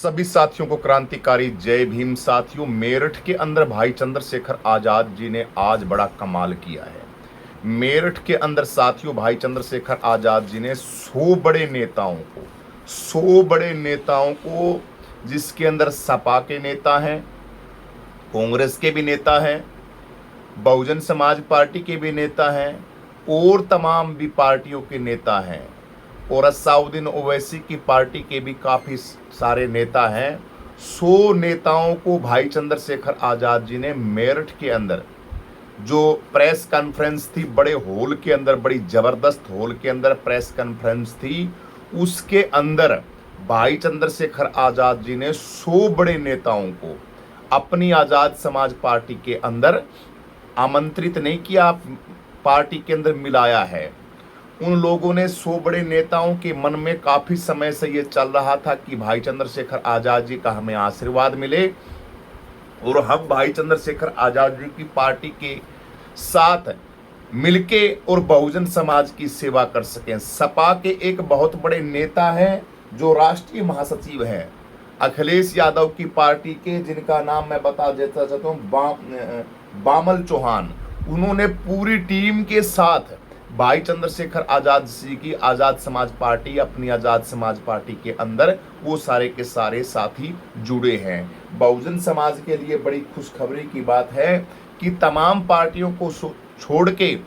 सभी साथियों को क्रांतिकारी जय भीम। साथियों, मेरठ के अंदर भाई चंद्रशेखर आजाद जी ने आज बड़ा कमाल किया है। मेरठ के अंदर साथियों भाई चंद्रशेखर आजाद जी ने 100 बड़े नेताओं को जिसके अंदर सपा के नेता हैं, कांग्रेस के भी नेता हैं, बहुजन समाज पार्टी के भी नेता हैं और तमाम भी पार्टियों के नेता हैं और असाउद्दीन ओवैसी की पार्टी के भी काफ़ी सारे नेता हैं। 100 नेताओं को भाई चंद्रशेखर आज़ाद जी ने मेरठ के अंदर जो प्रेस कॉन्फ्रेंस थी, बड़े हॉल के अंदर, बड़ी ज़बरदस्त हॉल के अंदर प्रेस कॉन्फ्रेंस थी, उसके अंदर भाई चंद्रशेखर आज़ाद जी ने 100 बड़े नेताओं को अपनी आज़ाद समाज पार्टी के अंदर आमंत्रित नहीं किया, पार्टी के अंदर मिलाया है। उन लोगों ने 100 बड़े नेताओं के मन में काफ़ी समय से ये चल रहा था कि भाई चंद्रशेखर आज़ाद जी का हमें आशीर्वाद मिले और हम भाई चंद्रशेखर आज़ाद जी की पार्टी के साथ मिलके और बहुजन समाज की सेवा कर सकें। सपा के एक बहुत बड़े नेता हैं जो राष्ट्रीय महासचिव हैं अखिलेश यादव की पार्टी के, जिनका नाम मैं बता देता चाहता हूँ, बामल चौहान। उन्होंने पूरी टीम के साथ भाई चंद्रशेखर आज़ाद जी की आज़ाद समाज पार्टी, अपनी आज़ाद समाज पार्टी के अंदर वो सारे के सारे साथी जुड़े हैं। बहुजन समाज के लिए बड़ी खुशखबरी की बात है कि तमाम पार्टियों को छोड़ के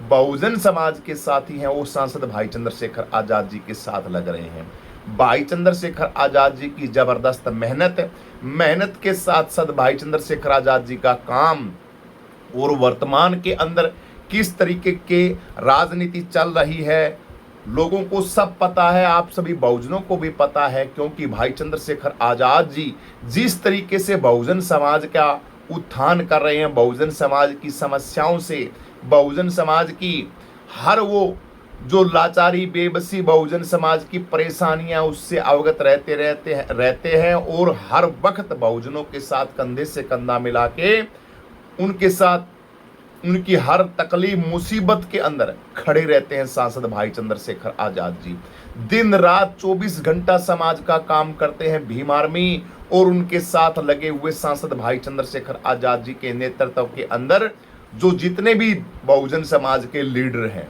बहुजन समाज के साथी हैं वो सांसद भाई चंद्रशेखर आज़ाद जी के साथ लग रहे हैं। भाई चंद्रशेखर आज़ाद जी की जबरदस्त मेहनत के साथ साथ भाई चंद्रशेखर आज़ाद जी का काम और वर्तमान के अंदर किस तरीके के राजनीति चल रही है, लोगों को सब पता है, आप सभी बहुजनों को भी पता है, क्योंकि भाई चंद्रशेखर आज़ाद जी जिस तरीके से बहुजन समाज का उत्थान कर रहे हैं, बहुजन समाज की समस्याओं से, बहुजन समाज की हर वो जो लाचारी बेबसी बहुजन समाज की परेशानियां उससे अवगत रहते हैं और हर वक्त बहुजनों के साथ कंधे से कंधा मिला के उनके साथ उनकी हर तकलीफ मुसीबत के अंदर खड़े रहते हैं सांसद भाई चंद्रशेखर आज़ाद जी। दिन रात 24 घंटा समाज का काम करते हैं भीम आर्मी और उनके साथ लगे हुए सांसद भाई चंद्रशेखर आज़ाद जी के नेतृत्व के अंदर जो जितने भी बहुजन समाज के लीडर हैं,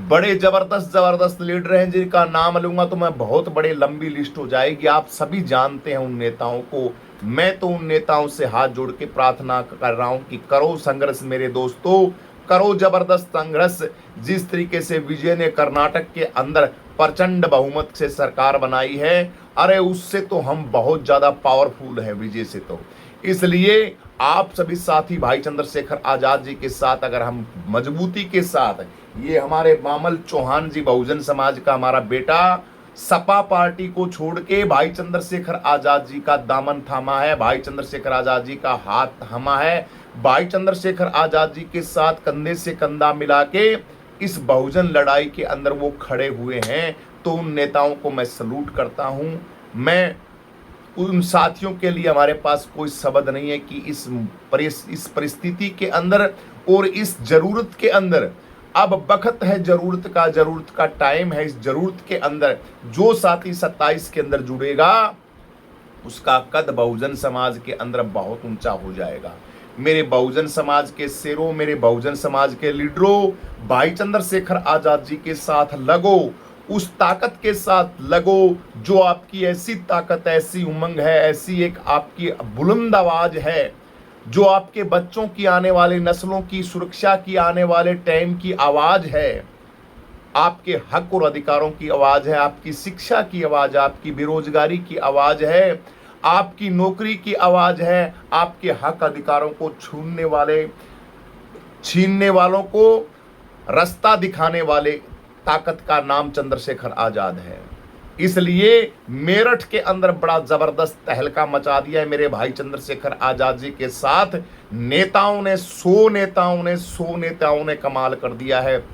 बड़े जबरदस्त लीडर हैं जिनका नाम लूंगा तो मैं बहुत बड़े लंबी लिस्ट हो जाएगी। आप सभी जानते हैं उन नेताओं को। मैं तो उन नेताओं से हाथ जोड़ के प्रार्थना कर रहा हूं कि करो संघर्ष मेरे दोस्तों, करो जबरदस्त संघर्ष। जिस तरीके से विजय ने कर्नाटक के अंदर प्रचंड बहुमत से सरकार बनाई है, अरे उससे तो हम बहुत ज्यादा पावरफुल है विजय से। तो इसलिए आप सभी साथी भाई चंद्रशेखर आज़ाद जी के साथ अगर हम मजबूती के साथ, ये हमारे बामल चौहान जी बहुजन समाज का हमारा बेटा सपा पार्टी को छोड़ के भाई चंद्रशेखर आज़ाद जी का दामन थामा है, भाई चंद्रशेखर आज़ाद जी का हाथ थामा है, भाई चंद्रशेखर आज़ाद जी के साथ कंधे से कंधा मिला के इस बहुजन लड़ाई के अंदर वो खड़े हुए हैं, तो उन नेताओं को मैं सलूट करता हूं। मैं उन साथियों के लिए हमारे पास कोई शब्द नहीं है कि इस परिस्थिति के अंदर और इस जरूरत के अंदर अब वक्त है, जरूरत का टाइम है। इस जरूरत के अंदर जो साथी 27 के अंदर जुड़ेगा उसका कद बहुजन समाज के अंदर बहुत ऊंचा हो जाएगा। मेरे बहुजन समाज के शेरों, मेरे बहुजन समाज के लीडरों, भाई चंद्रशेखर आज़ाद जी के साथ लगो, उस ताकत के साथ लगो जो आपकी ऐसी ताकत, ऐसी उमंग है, ऐसी एक आपकी बुलंद आवाज है जो आपके बच्चों की, आने वाले नस्लों की सुरक्षा की, आने वाले टाइम की आवाज है, आपके हक और अधिकारों की आवाज है, आपकी शिक्षा की आवाज है, आपकी बेरोजगारी की आवाज है, आपकी नौकरी की आवाज है, आपके हक अधिकारों को छीनने वालों को रास्ता दिखाने वाले ताकत का नाम चंद्रशेखर आज़ाद है। इसलिए मेरठ के अंदर बड़ा जबरदस्त तहलका मचा दिया है मेरे भाई चंद्रशेखर आज़ाद जी के साथ। नेताओं ने 100 नेताओं ने कमाल कर दिया है।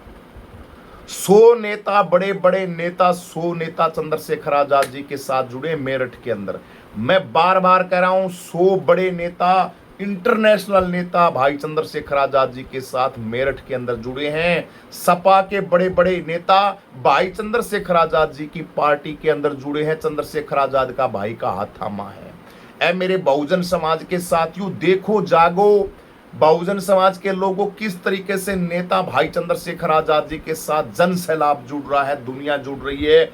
100 नेता, बड़े बड़े नेता, 100 नेता चंद्रशेखर आज़ाद जी के साथ जुड़े मेरठ के अंदर। मैं बार बार कह रहा हूं, 100 बड़े नेता इंटरनेशनल नेता भाई चंद्रशेखर आजाद जी के साथ मेरठ के अंदर जुड़े हैं। सपा के बड़े बड़े नेता भाई चंद्रशेखर आजाद जी की पार्टी के अंदर जुड़े हैं। चंद्रशेखर आजाद का भाई का हाथ थामा है। ऐ मेरे बहुजन समाज के साथियों, देखो जागो, बहुजन समाज के लोगों किस तरीके से नेता भाई चंद्रशेखर आजाद जी के साथ जन सैलाब जुड़ रहा है, दुनिया जुड़ रही है।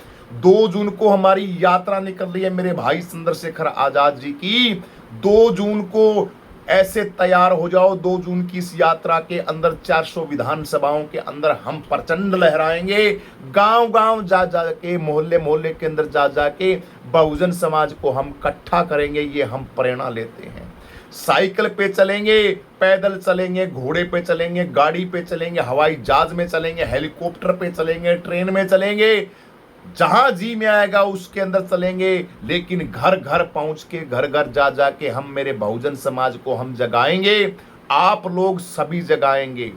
2 जून को हमारी यात्रा निकल रही है मेरे भाई चंद्रशेखर आजाद जी की। 2 जून को ऐसे तैयार हो जाओ, 2 जून की इस यात्रा के अंदर 400 विधानसभाओं के अंदर हम प्रचंड लहराएंगे। गांव गांव जा के, मोहल्ले मोहल्ले के अंदर जा जाके बहुजन समाज को हम इकट्ठा करेंगे। ये हम प्रेरणा लेते हैं। साइकिल पे चलेंगे, पैदल चलेंगे, घोड़े पे चलेंगे, गाड़ी पे चलेंगे, हवाई जहाज में चलेंगे, हेलीकॉप्टर पे चलेंगे, ट्रेन में चलेंगे, जहां जी में आएगा उसके अंदर चलेंगे। लेकिन घर घर पहुंच के, घर घर जा जाके हम मेरे बहुजन समाज को हम जगाएंगे। आप लोग सभी जगाएंगे।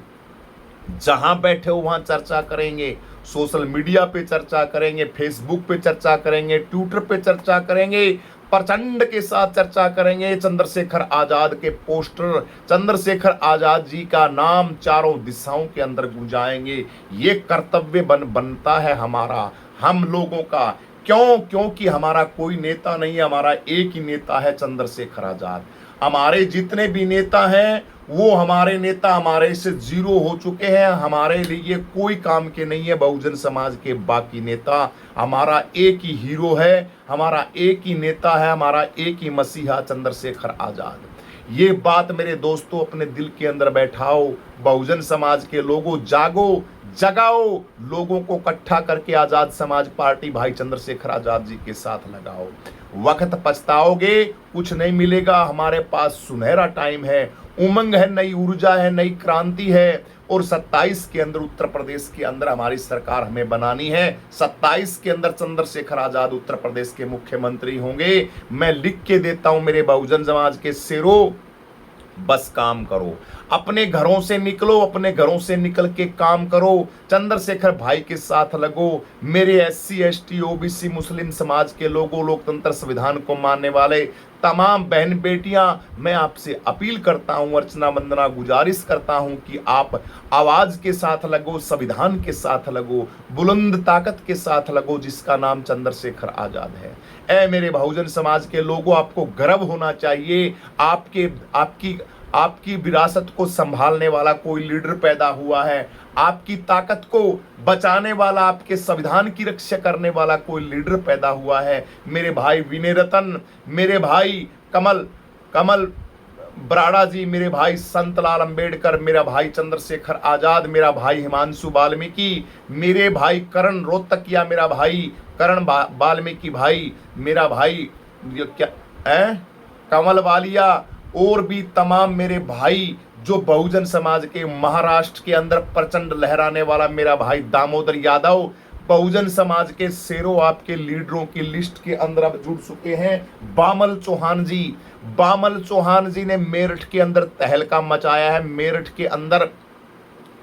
जहां बैठे हो वहां चर्चा करेंगे, सोशल मीडिया पे चर्चा करेंगे, फेसबुक पे चर्चा करेंगे, ट्विटर पे चर्चा करेंगे, प्रचंड के साथ चर्चा करेंगे। चंद्रशेखर आजाद के पोस्टर, चंद्रशेखर आजाद जी का नाम चारों दिशाओं के अंदर गूंजाएंगे। ये कर्तव्य बनता है हमारा, हम लोगों का। क्योंकि हमारा कोई नेता नहीं है, हमारा एक ही नेता है, चंद्रशेखर आजाद। हमारे जितने भी नेता हैं वो हमारे नेता हमारे से जीरो हो चुके हैं, हमारे लिए कोई काम के नहीं है। बहुजन समाज के बाकी नेता, हमारा एक ही हीरो है, हमारा एक ही नेता है, हमारा एक ही मसीहा चंद्रशेखर आजाद। ये बात मेरे दोस्तों अपने दिल के अंदर बैठाओ। बहुजन समाज के लोगों जागो, जगाओ, लोगों को इकट्ठा करके आजाद समाज पार्टी भाई चंद्रशेखर आजाद जी के साथ लगाओ। वक्त पछताओगे, कुछ नहीं मिलेगा। हमारे पास सुनहरा टाइम है, उमंग है, नई ऊर्जा है, नई क्रांति है। और 27 के अंदर उत्तर प्रदेश के अंदर हमारी सरकार हमें बनानी है। 27 के अंदर चंद्रशेखर आजाद उत्तर प्रदेश के मुख्यमंत्री होंगे। मैं लिख के देता हूं मेरे बहुजन समाज के शेरों, बस काम करो, अपने घरों से निकलो, अपने घरों से निकल के काम करो, चंद्रशेखर भाई के साथ लगो। मेरे SC ST OBC मुस्लिम समाज के लोगों, लोकतंत्र संविधान को मानने वाले तमाम बहन बेटियां, मैं आपसे अपील करता हूं, अर्चना वंदना गुजारिश करता हूं कि आप आवाज के साथ लगो, संविधान के साथ लगो, बुलंद ताकत के साथ लगो, जिसका नाम चंद्रशेखर आजाद है। ऐ मेरे बहुजन समाज के लोगों, आपको गर्व होना चाहिए। आपकी विरासत को संभालने वाला कोई लीडर पैदा हुआ है। आपकी ताकत को बचाने वाला, आपके संविधान की रक्षा करने वाला कोई लीडर पैदा हुआ है। मेरे भाई विनय रतन, मेरे भाई कमल बराड़ा जी, मेरे भाई संतलाल अंबेडकर, मेरा भाई चंद्रशेखर आजाद, मेरा भाई हिमांशु वाल्मीकि, मेरे भाई करण रोहतकिया, मेरा भाई करण वाल्मीकि भाई, मेरा भाई कमल वालिया, और भी तमाम मेरे भाई जो बहुजन समाज के महाराष्ट्र के अंदर प्रचंड लहराने वाला मेरा भाई दामोदर यादव, बहुजन समाज के शेरों, आपके लीडरों की लिस्ट के अंदर अब जुड़ चुके हैं। बामल चौहान जी ने मेरठ के अंदर तहलका मचाया है। मेरठ के अंदर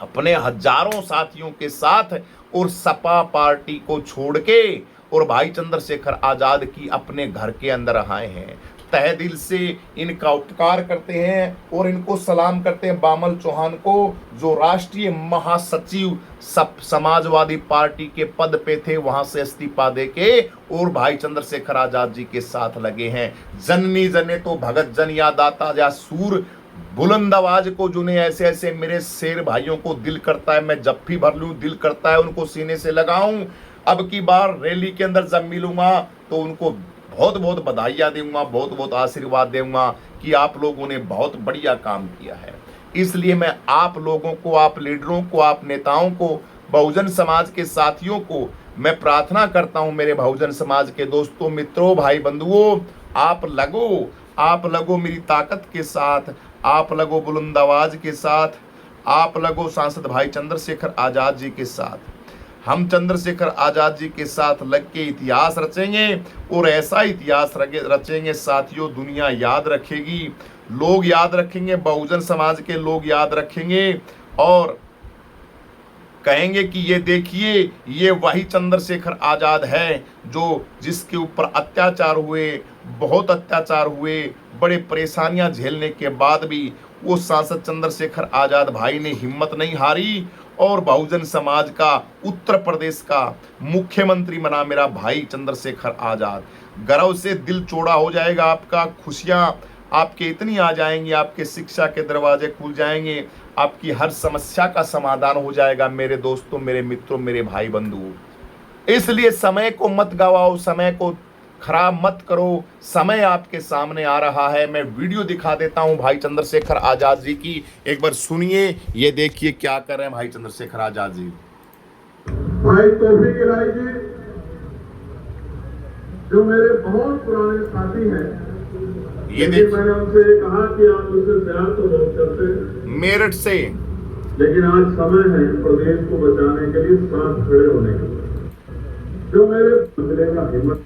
अपने हजारों साथियों के साथ और सपा पार्टी को छोड़ के और भाई चंद्रशेखर आजाद की अपने घर के अंदर आए हैं। तहे दिल से इनका उपकार करते हैं और इनको सलाम करते हैं बामल चौहान को, जो राष्ट्रीय महासचिव समाजवादी पार्टी के पद पे थे, वहां से इस्तीफा देके और भाई चंद्रशेखर आजाद जी के साथ लगे हैं। जननी जने तो भगत जन या दाता या सूर, बुलंद आवाज को जुने ऐसे ऐसे मेरे शेर भाइयों को दिल करता है मैं जब भी भर लूं, दिल करता है उनको सीने से लगाऊं। अब की बार रैली के अंदर जब मिलूंगा तो उनको बहुत बहुत बधाइयाँ दूंगा, बहुत बहुत आशीर्वाद दूंगा कि आप लोगों ने बहुत बढ़िया काम किया है। इसलिए मैं आप लोगों को, आप लीडरों को, आप नेताओं को, बहुजन समाज के साथियों को मैं प्रार्थना करता हूं, मेरे बहुजन समाज के दोस्तों, मित्रों, भाई बंधुओं, आप लगो मेरी ताकत के साथ, आप लगो बुलंद आवाज के साथ, आप लगो सांसद भाई चंद्रशेखर आजाद जी के साथ। हम चंद्रशेखर आजाद जी के साथ लग के इतिहास रचेंगे और ऐसा इतिहास रचेंगे साथियों, दुनिया याद रखेगी, लोग याद रखेंगे, बहुजन समाज के लोग याद रखेंगे और कहेंगे कि ये देखिए, ये वही चंद्रशेखर आजाद है जो जिसके ऊपर अत्याचार हुए, बहुत अत्याचार हुए, बड़े परेशानियां झेलने के बाद भी वो सांसद चंद्रशेखर आजाद भाई ने हिम्मत नहीं हारी और बहुजन समाज का उत्तर प्रदेश का मुख्यमंत्री बना मेरा भाई चंद्रशेखर आजाद। गर्व से दिल चौड़ा हो जाएगा आपका, खुशियां आपके इतनी आ जाएंगी, आपके शिक्षा के दरवाजे खुल जाएंगे, आपकी हर समस्या का समाधान हो जाएगा मेरे दोस्तों, मेरे मित्रों, मेरे भाई बंधु। इसलिए समय को मत गवाओ, समय को खराब मत करो, समय आपके सामने आ रहा है। मैं वीडियो दिखा देता हूं भाई चंद्रशेखर आजाद जी की, एक बार सुनिए, ये देखिए क्या कर रहे हैं भाई चंद्रशेखर आजाद जी। भाई तौफीक इलाही जी जो मेरे बहुत पुराने साथी हैं, ये देखिए मैंने उनसे कहा कि आप मुझसे प्यार तो बहुत करते हैं मेरठ से, लेकिन आज समय है प्रदेश को बचाने के लिए साथ खड़े होने के लिए, जो मेरे बदले का हिम्मत।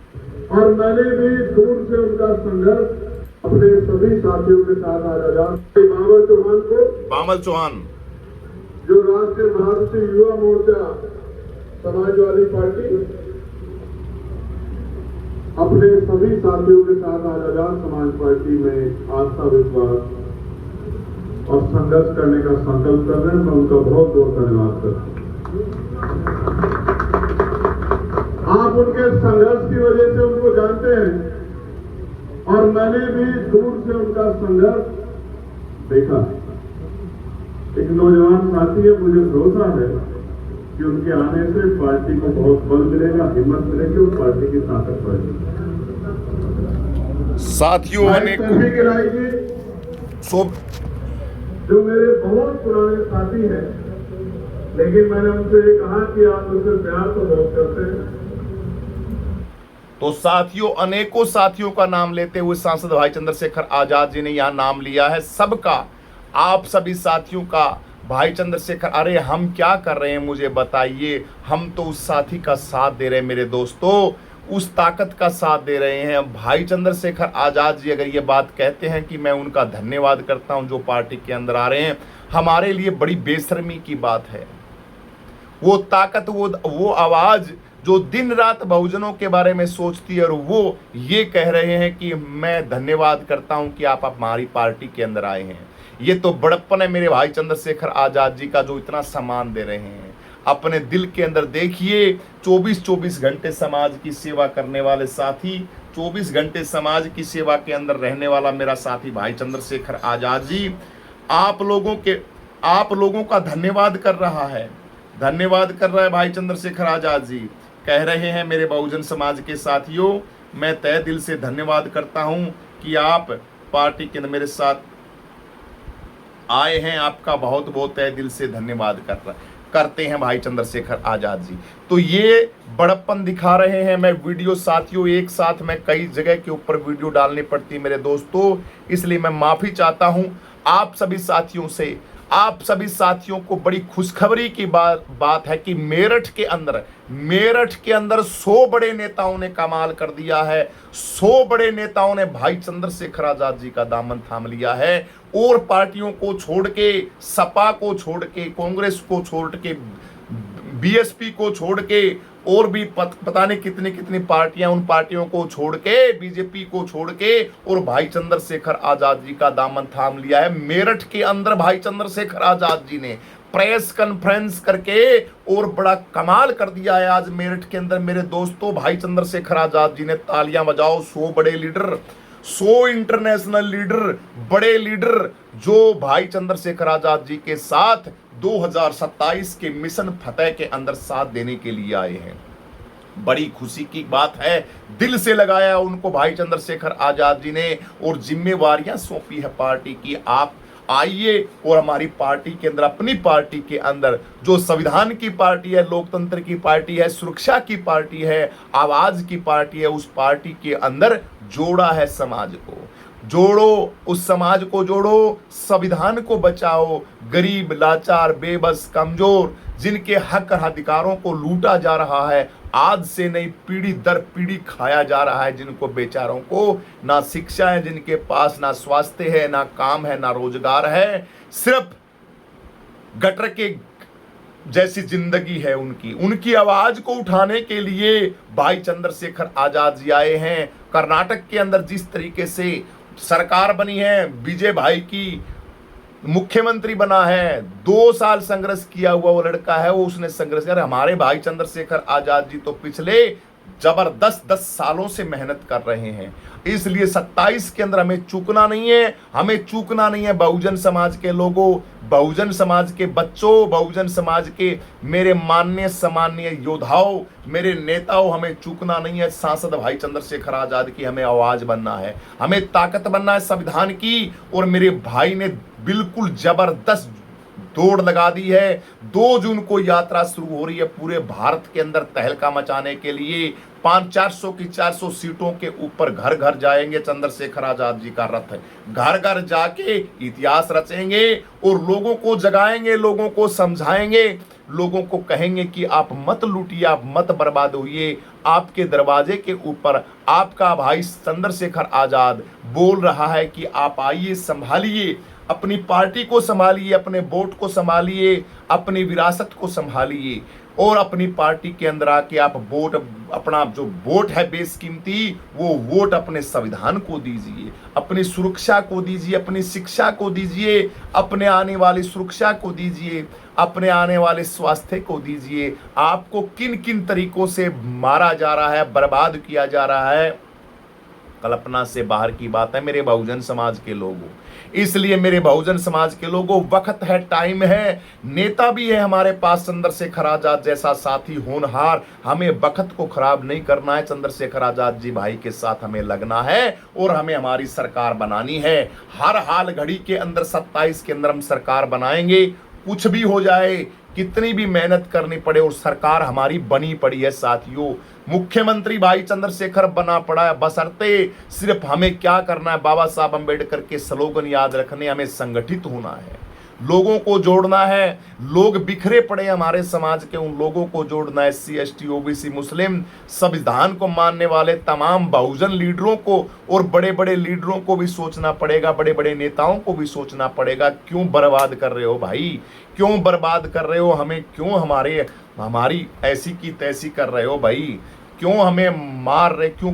और मैंने भी दूर से उनका संघर्ष अपने सभी साथियों के साथ आजाद बामल चौहान को, बामल चौहान जो राष्ट्रीय भारतीय युवा मोर्चा समाजवादी पार्टी, अपने सभी साथियों के साथ आजाद समाज पार्टी में आस्था विश्वास और संघर्ष करने का संकल्प कर रहे हैं। मैं उनका बहुत बहुत धन्यवाद करता हूं। आप उनके संघर्ष की वजह से उनको जानते हैं और मैंने भी दूर से उनका संघर्ष देखा। एक नौजवान साथी है, मुझे भरोसा है कि उनके आने से पार्टी को बहुत बल मिलेगा, हिम्मत मिलेगी और पार्टी की ताकत बढ़ेगी। साथियों तौफीक इलाही जी जो मेरे बहुत पुराने साथी हैं, लेकिन मैंने उनसे कहा कि आप मुझसे प्यार तो बहुत करते हैं। तो साथियों, अनेकों साथियों का नाम लेते हुए सांसद भाई चंद्रशेखर आजाद जी ने यहाँ नाम लिया है सबका, आप सभी साथियों का। भाई चंद्रशेखर, अरे हम क्या कर रहे हैं मुझे बताइए, हम तो उस साथी का साथ दे रहे हैं मेरे दोस्तों, उस ताकत का साथ दे रहे हैं। भाई चंद्रशेखर आजाद जी अगर ये बात कहते हैं कि मैं उनका धन्यवाद करता हूं जो पार्टी के अंदर आ रहे हैं, हमारे लिए बड़ी बेशर्मी की बात है। वो ताकत, वो आवाज जो दिन रात बहुजनों के बारे में सोचती है और वो ये कह रहे हैं कि मैं धन्यवाद करता हूं कि आप हमारी पार्टी के अंदर आए हैं, ये तो बड़प्पन है मेरे भाई चंद्रशेखर आजाद जी का, जो इतना सम्मान दे रहे हैं। अपने दिल के अंदर देखिए, 24-24 घंटे समाज की सेवा करने वाले साथी, 24 घंटे समाज की सेवा के अंदर रहने वाला मेरा साथी भाई चंद्रशेखर आजाद जी आप लोगों का धन्यवाद कर रहा है, धन्यवाद कर रहा है भाई चंद्रशेखर आजाद जी। कह रहे हैं मेरे बहुजन समाज के साथियों, मैं तहे दिल से धन्यवाद करता हूं कि आप पार्टी के अंदर मेरे साथ आए हैं, आपका बहुत बहुत तहे दिल से धन्यवाद करते हैं भाई चंद्रशेखर आजाद जी। तो ये बड़प्पन दिखा रहे हैं। मैं वीडियो साथियों एक साथ मैं कई जगह के ऊपर वीडियो डालनी पड़ती है मेरे दोस्तों, इसलिए मैं माफी चाहता हूं आप सभी साथियों से। आप सभी साथियों को बड़ी खुशखबरी की बात है कि मेरठ के अंदर 100 बड़े नेताओं ने कमाल कर दिया है। 100 बड़े नेताओं ने भाई चंद्रशेखर आजाद जी का दामन थाम लिया है और पार्टियों को छोड़ के, सपा को छोड़ के, कांग्रेस को छोड़ के, बीएसपी को छोड़ के और भी पता नहीं कितनी कितनी पार्टियां, उन पार्टियों को छोड़ के, बीजेपी को छोड़ के और भाई चंद्रशेखर आजाद जी का दामन थाम लिया है। मेरठ के अंदर भाई चंद्रशेखर आजाद जी ने प्रेस कॉन्फ्रेंस करके और बड़ा कमाल कर दिया है आज मेरठ के अंदर मेरे दोस्तों। भाई चंद्रशेखर आजाद जी ने, तालियां बजाओ, 100 बड़े लीडर, 100 इंटरनेशनल लीडर, बड़े लीडर जो भाई चंद्रशेखर आजाद जी के साथ 2027 के मिशन फतेह के अंदर साथ देने के लिए आए हैं। बड़ी खुशी की बात है, दिल से लगाया उनको भाई चंद्रशेखर आजाद जी ने और जिम्मेवारियां सौंपी है पार्टी की। आप आइए और हमारी पार्टी के अंदर, अपनी पार्टी के अंदर जो संविधान की पार्टी है, लोकतंत्र की पार्टी है, सुरक्षा की पार्टी है, आवाज की पार्टी है, उस पार्टी के अंदर जोड़ा है समाज को। जोड़ो, उस समाज को जोड़ो, संविधान को बचाओ। गरीब, लाचार, बेबस, कमजोर, जिनके हक और अधिकारों को लूटा जा रहा है, आज से नहीं पीढ़ी दर पीढ़ी खाया जा रहा है, जिनको बेचारों को ना शिक्षा है, जिनके पास ना स्वास्थ्य है, ना काम है, ना रोजगार है, सिर्फ गटर के जैसी जिंदगी है उनकी आवाज को उठाने के लिए भाई चंद्रशेखर आजाद जी आए हैं। कर्नाटक के अंदर जिस तरीके से सरकार बनी है, विजय भाई की मुख्यमंत्री बना है, 2 साल संघर्ष किया हुआ वो लड़का है, वो उसने संघर्ष किया। हमारे भाई चंद्रशेखर आजाद जी तो पिछले जबरदस्त 10 सालों से मेहनत कर रहे हैं। इसलिए 27 के अंदर हमें चूकना नहीं है, हमें चूकना नहीं है। बहुजन समाज के लोगों, बहुजन समाज के बच्चों, बहुजन समाज के मेरे माननीय सम्माननीय योद्धाओं, मेरे नेताओं, हमें चूकना नहीं है। सांसद भाई चंद्रशेखर आजाद की हमें आवाज बनना है, हमें ताकत बनना है संविधान की। और मेरे भाई ने बिल्कुल जबरदस्त दौड़ लगा दी है। 2 जून को यात्रा शुरू हो रही है, पूरे भारत के अंदर तहलका मचाने के लिए 500-400 की 400 सीटों के ऊपर घर घर जाएंगे। चंद्रशेखर आजाद जी का रथ है, घर घर जाके इतिहास रचेंगे और लोगों को जगाएंगे, लोगों को समझाएंगे, लोगों को कहेंगे कि आप मत लूटिए, आप मत बर्बाद होइए। आपके दरवाजे के ऊपर आपका भाई चंद्रशेखर आजाद बोल रहा है कि आप आइए, संभालिए, अपनी पार्टी को संभालिए, अपने वोट को संभालिए, अपनी विरासत को संभालिए और अपनी पार्टी के अंदर आके आप वोट, अपना जो वोट है बेशकीमती, वो वोट अपने संविधान को दीजिए, अपनी सुरक्षा को दीजिए, अपनी शिक्षा को दीजिए, अपने आने वाली सुरक्षा को दीजिए, अपने आने वाले स्वास्थ्य को दीजिए। आपको किन किन तरीकों से मारा जा रहा है, बर्बाद किया जा रहा है, कल्पना से बाहर की बात है मेरे बहुजन समाज के लोगों। इसलिए मेरे बहुजन समाज के लोगों, वक्त है, टाइम है, नेता भी है हमारे पास चंद्रशेखर आजाद जैसा साथी होनहार। हमें वक्त को खराब नहीं करना है, चंद्रशेखर आजाद जी भाई के साथ हमें लगना है और हमें हमारी सरकार बनानी है। हर हाल घड़ी के अंदर 27 के अंदर हम सरकार बनाएंगे, कुछ भी हो जाए, कितनी भी मेहनत करनी पड़े, और सरकार हमारी बनी पड़ी है साथियों। मुख्यमंत्री भाई चंद्रशेखर बना पड़ा है, बशर्ते सिर्फ हमें क्या करना है, बाबा साहब अंबेडकर के स्लोगन याद रखने, हमें संगठित होना है, लोगों को जोड़ना है। लोग बिखरे पड़े हमारे समाज के, उन लोगों को जोड़ना है। SC ST OBC मुस्लिम संविधान को मानने वाले तमाम बहुजन लीडरों को और बड़े बड़े लीडरों को भी सोचना पड़ेगा, बड़े बड़े नेताओं को भी सोचना पड़ेगा। क्यों बर्बाद कर रहे हो भाई, क्यों बर्बाद कर रहे हो हमें, क्यों हमारी ऐसी की तैसी कर रहे हो भाई, क्यों हमें मार रहे, क्यों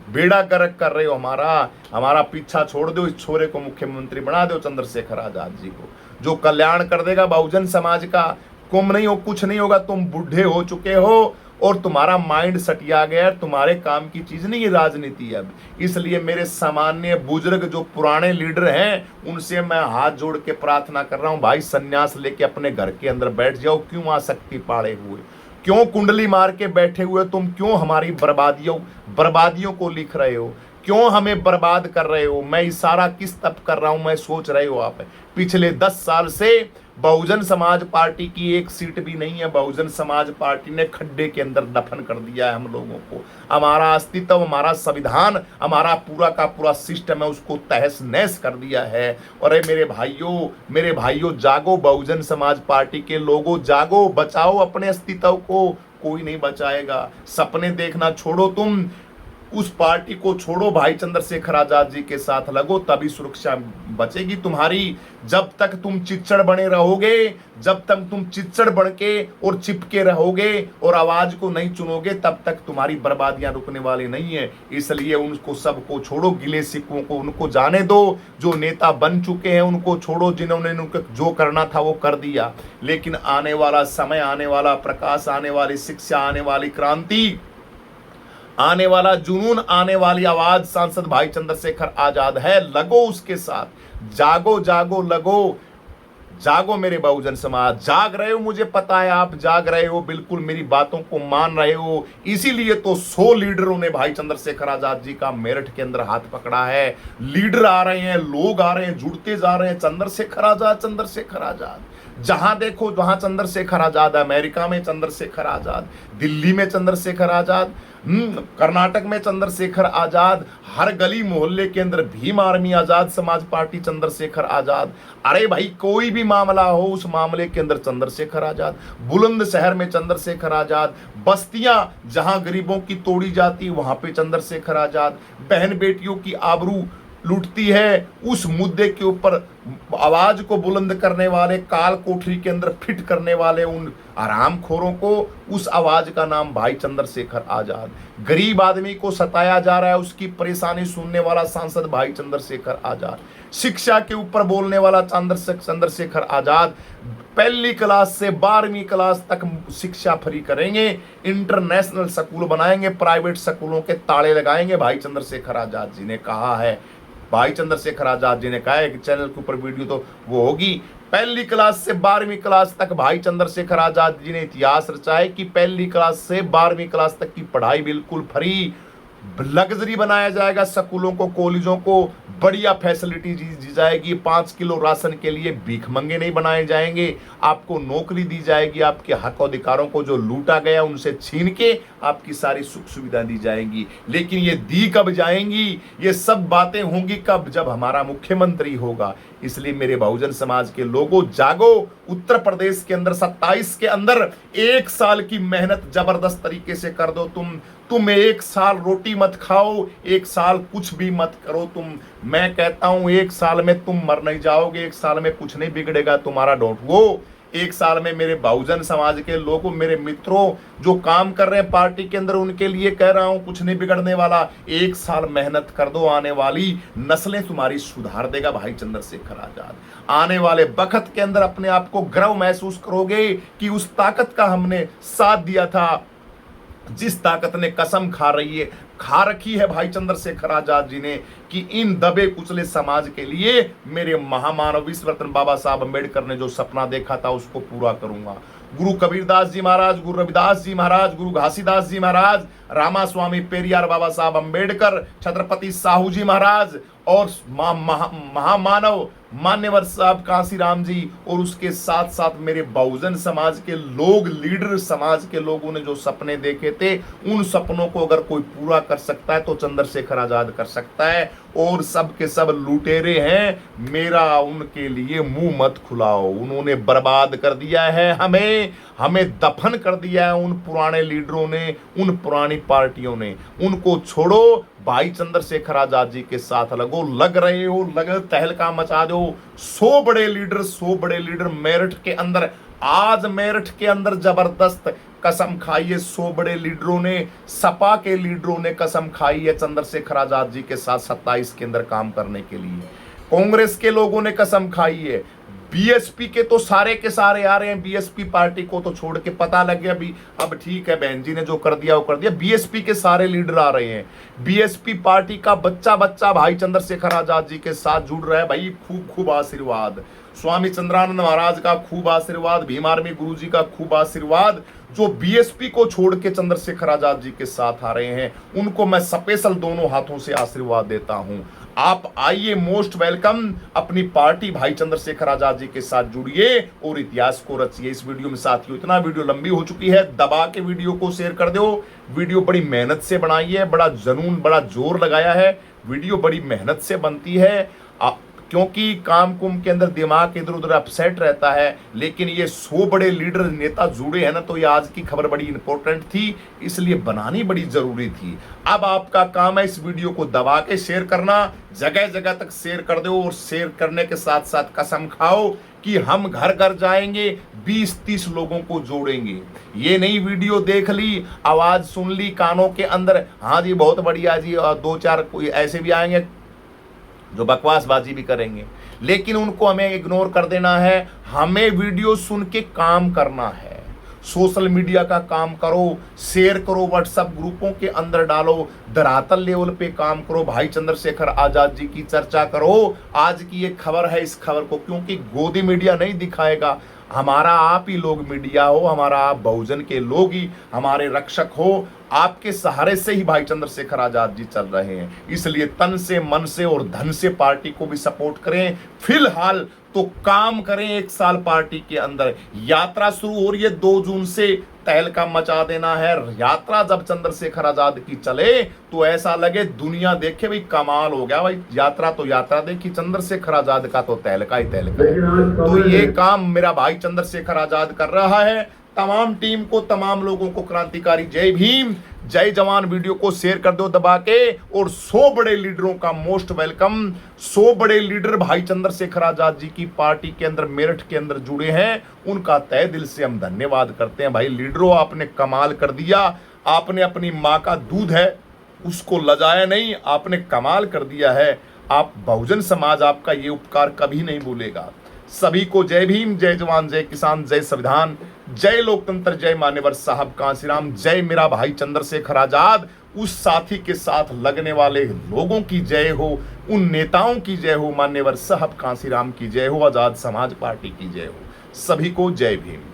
बेड़ा गर्क कर रहे हो हमारा पीछा छोड़ दो, इस छोरे को मुख्यमंत्री बना दो, चंद्रशेखर आजाद जी को, जो कल्याण कर देगा बहुजन समाज का। कुम नहीं हो, कुछ नहीं होगा, तुम बूढ़े हो चुके हो और तुम्हारा माइंड सटिया गया, तुम्हारे काम की चीज नहीं है राजनीति अब। इसलिए मेरे सामान्य बुजुर्ग जो पुराने लीडर हैं, उनसे मैं हाथ जोड़ के प्रार्थना कर रहा हूं, भाई संन्यास लेके अपने घर के अंदर बैठ जाओ। क्यों आसक्ति पाड़े हुए, क्यों कुंडली मार के बैठे हुए तुम, क्यों हमारी बर्बादियों को लिख रहे हो, क्यों हमें बर्बाद कर रहे हो। मैं इशारा किस तब कर रहा हूं, मैं सोच रहे हो आप। पिछले 10 साल से बहुजन समाज पार्टी की एक सीट भी नहीं है। बहुजन समाज पार्टी ने खड्डे के अंदर दफन कर दिया है हम लोगों को। हमारा अस्तित्व, हमारा संविधान, हमारा पूरा का पूरा सिस्टम है, उसको तहस नहस कर दिया है। और मेरे भाइयों जागो, बहुजन समाज पार्टी के लोगों जागो, बचाओ अपने अस्तित्व को, कोई नहीं बचाएगा। सपने देखना छोड़ो, तुम उस पार्टी को छोड़ो, भाई चंद्रशेखर आजाद जी के साथ लगो, तभी सुरक्षा बचेगी तुम्हारी। जब तक तुम चिच्चड़ बने रहोगे, जब तक तुम चिच्चड़ बन के और चिपके रहोगे और आवाज को नहीं चुनोगे, तब तक तुम्हारी बर्बादियां रुकने वाली नहीं है। इसलिए उनको सबको छोड़ो, गिले सिक्कों को उनको जाने दो। जो नेता बन चुके हैं उनको छोड़ो, जिन्होंने उनको जो करना था वो कर दिया। लेकिन आने वाला समय, आने वाला प्रकाश, आने वाली शिक्षा, आने वाली क्रांति, आने वाला जुनून, आने वाली आवाज सांसद भाई चंद्रशेखर आजाद है। लगो उसके साथ, जागो जागो लगो, जागो मेरे बहुजन समाज। जाग रहे हो, मुझे पता है आप जाग रहे हो, बिल्कुल मेरी बातों को मान रहे हो। इसीलिए तो 100 लीडरों ने भाई चंद्रशेखर आजाद जी का मेरठ के अंदर हाथ पकड़ा है। लीडर आ रहे हैं, लोग आ रहे हैं, जुड़ते जा रहे हैं, चंद्रशेखर आजाद, चंद्रशेखर आजाद। जहां देखो वहां चंद्रशेखर आजाद। अमेरिका में चंद्रशेखर आजाद, दिल्ली में चंद्रशेखर आजाद, कर्नाटक में चंद्रशेखर आजाद, हर गली मोहल्ले के अंदर भीम आर्मी आजाद समाज पार्टी चंद्रशेखर आजाद। अरे भाई कोई भी मामला हो, उस मामले के अंदर चंद्रशेखर आजाद। बुलंदशहर में चंद्रशेखर आजाद, बस्तियां जहां गरीबों की तोड़ी जाती वहां पे चंद्रशेखर आजाद। बहन बेटियों की आबरू लूटती है, उस मुद्दे के ऊपर आवाज को बुलंद करने वाले, काल कोठरी के अंदर फिट करने वाले उन आरामखोरों को, उस आवाज का नाम भाई चंद्रशेखर आजाद। गरीब आदमी को सताया जा रहा है, उसकी परेशानी सुनने वाला सांसद भाई चंद्रशेखर आजाद। शिक्षा के ऊपर बोलने वाला चंद्रशेखर आजाद। पहली क्लास से 12वीं क्लास तक शिक्षा फ्री करेंगे, इंटरनेशनल स्कूल बनाएंगे, प्राइवेट स्कूलों के ताले लगाएंगे, भाई चंद्रशेखर आजाद जी ने कहा है। भाई चंद्रशेखर आजाद जी ने कहा है कि चैनल के ऊपर वीडियो तो वो होगी। पहली क्लास से 12वीं क्लास तक भाई चंद्रशेखर आजाद जी ने इतिहास रचा है कि पहली क्लास से 12वीं क्लास तक की पढ़ाई बिल्कुल फ्री, लग्जरी बनाया जाएगा। स्कूलों को, कॉलेजों को बढ़िया फैसिलिटी दी जाएगी। 5 किलो राशन के लिए भीख मंगे नहीं बनाए जाएंगे। आपको नौकरी दी जाएगी। आपके हक अधिकारों को जो लूटा गया उनसे छीन के आपकी सारी सुख सुविधा दी जाएंगी। लेकिन ये दी कब जाएंगी? ये सब बातें होंगी कब? जब हमारा मुख्यमंत्री होगा। इसलिए मेरे बहुजन समाज के लोगों, जागो। उत्तर प्रदेश के अंदर 27 के अंदर 1 साल की मेहनत जबरदस्त तरीके से कर दो। तुम 1 साल रोटी मत खाओ, 1 साल कुछ भी मत करो। मैं कहता हूं 1 साल में तुम मर नहीं जाओगे, 1 साल में कुछ नहीं बिगड़ेगा तुम्हारा। Don't go. 1 साल में मेरे बहुजन समाज के लोगों, मेरे मित्रों जो काम कर रहे हैं पार्टी के अंदर, उनके लिए कह रहा हूं कुछ नहीं बिगड़ने वाला। 1 साल मेहनत कर दो, आने वाली नस्लें तुम्हारी सुधार देगा भाई चंद्रशेखर आजाद। आने वाले वक्त के अंदर अपने आप को गर्व महसूस करोगे कि उस ताकत का हमने साथ दिया था, जिस ताकत ने कसम खा रखी है भाई चंद्रशेखर आजाद जी ने कि इन दबे कुचले समाज के लिए मेरे महामानव विश्व रत्न बाबा साहब अम्बेडकर ने जो सपना देखा था उसको पूरा करूंगा। गुरु कबीरदास जी महाराज, गुरु रविदास जी महाराज, गुरु घासीदास जी महाराज, रामास्वामी पेरियार बाबा साहब अम्बेडकर, छत्रपति साहू जी महाराज और महामानव मान्यवर साहब कांसीराम जी, और उसके साथ साथ मेरे बहुजन समाज के लोग, लीडर समाज के लोगों ने जो सपने देखे थे, उन सपनों को अगर कोई पूरा कर सकता है तो चंद्रशेखर आजाद कर सकता है। और सब के सब लुटेरे हैं, मेरा उनके लिए मुंह मत खुलाओ। उन्होंने बर्बाद कर दिया है हमें दफन कर दिया है उन पुराने लीडरों ने, उन पुरानी पार्टियों ने। उनको छोड़ो, भाई चंद्रशेखर आजाद जी के साथ लग रहे हो, तहलका मचा दो। 100 बड़े लीडर मेरठ के अंदर, आज मेरठ के अंदर जबरदस्त कसम खाई है। 100 बड़े लीडरों ने, सपा के लीडरों ने कसम खाई है चंद्रशेखर आजाद जी के साथ 27 के अंदर काम करने के लिए। कांग्रेस के लोगों ने कसम खाई है। बीएसपी के तो सारे के सारे आ रहे हैं। बीएसपी पार्टी को तो छोड़ के पता लग गया भी अब ठीक है, बहन जी ने जो कर दिया वो कर दिया। बीएसपी के सारे लीडर आ रहे हैं। बीएसपी पार्टी का बच्चा भाई चंद्रशेखर आजाद जी के साथ जुड़ रहा है। भाई खूब आशीर्वाद। स्वामी चंद्रानंद महाराज का खूब आशीर्वाद, भीम आर्मी गुरु जी का खूब आशीर्वाद। जो बीएसपी को छोड़ के चंद्रशेखर आजाद जी के साथ आ रहे हैं, उनको मैं स्पेशल दोनों हाथों से आशीर्वाद देता हूं। आप आइए, मोस्ट वेलकम। अपनी पार्टी भाई चंद्रशेखर आजाद जी के साथ जुड़िए और इतिहास को रचिए। इस वीडियो में साथियों इतना, वीडियो लंबी हो चुकी है, दबा के वीडियो को शेयर कर दो। वीडियो बड़ी मेहनत से बनाई है, बड़ा जुनून, बड़ा जोर लगाया है। वीडियो बड़ी मेहनत से बनती है क्योंकि काम कुम के अंदर दिमाग इधर उधर अपसेट रहता है। लेकिन ये 100 बड़े लीडर नेता जुड़े हैं ना, तो ये आज की खबर बड़ी इंपॉर्टेंट थी, इसलिए बनानी बड़ी जरूरी थी। अब आपका काम है इस वीडियो को दबा के शेयर करना, जगह जगह तक शेयर कर दो। और शेयर करने के साथ साथ कसम खाओ कि हम घर घर जाएंगे, 20-30 लोगों को जोड़ेंगे। ये नई वीडियो देख ली, आवाज सुन ली कानों के अंदर, हाँ जी बहुत बढ़िया जी, और 2-4 कोई ऐसे भी आएंगे जो बकवासबाजी भी करेंगे, लेकिन उनको हमें इग्नोर कर देना है। हमें वीडियो सुन के काम करना है। सोशल मीडिया का काम करो, शेयर करो, व्हाट्सएप ग्रुपों के अंदर डालो, धरातल लेवल पे काम करो, भाई चंद्रशेखर आजाद जी की चर्चा करो। आज की ये खबर है, इस खबर को क्योंकि गोदी मीडिया नहीं दिखाएगा, हमारा आप ही लोग मीडिया हो, हमारा आप बहुजन के लोग ही हमारे रक्षक हो। आपके सहारे से ही भाई चंद्रशेखर आजाद जी चल रहे हैं। इसलिए तन से, मन से और धन से पार्टी को भी सपोर्ट करें। फिलहाल तो काम करें। 1 साल पार्टी के अंदर यात्रा शुरू हो रही है, 2 जून से तहलका मचा देना है। यात्रा जब चंद्रशेखर आजाद की चले तो ऐसा लगे दुनिया देखे भाई कमाल हो गया। भाई यात्रा तो यात्रा देखी, चंद्रशेखर आजाद का तो तहलका ही तहलका है। तो ये काम मेरा भाई चंद्रशेखर आजाद कर रहा है। तमाम टीम को, तमाम लोगों को क्रांतिकारी जय भीम, जय जवान। वीडियो को शेयर कर दो दबा के। और 100 बड़े लीडरों का मोस्ट वेलकम। 100 बड़े लीडर भाई चंद्रशेखर आजाद जी की पार्टी के अंदर, मेरठ के अंदर जुड़े हैं, उनका तहे दिल से हम धन्यवाद करते हैं। भाई लीडरों, आपने कमाल कर दिया। आपने अपनी माँ का दूध है उसको लजाया नहीं, आपने कमाल कर दिया है। आप बहुजन समाज आपका ये उपकार कभी नहीं भूलेगा। सभी को जय भीम, जय जवान, जय किसान, जय संविधान, जय लोकतंत्र, जय मान्यवर साहब कांसीराम, जय मेरा भाई चंद्रशेखर आजाद। उस साथी के साथ लगने वाले लोगों की जय हो, उन नेताओं की जय हो, मान्यवर साहब कांसीराम की जय हो, आजाद समाज पार्टी की जय हो। सभी को जय भीम।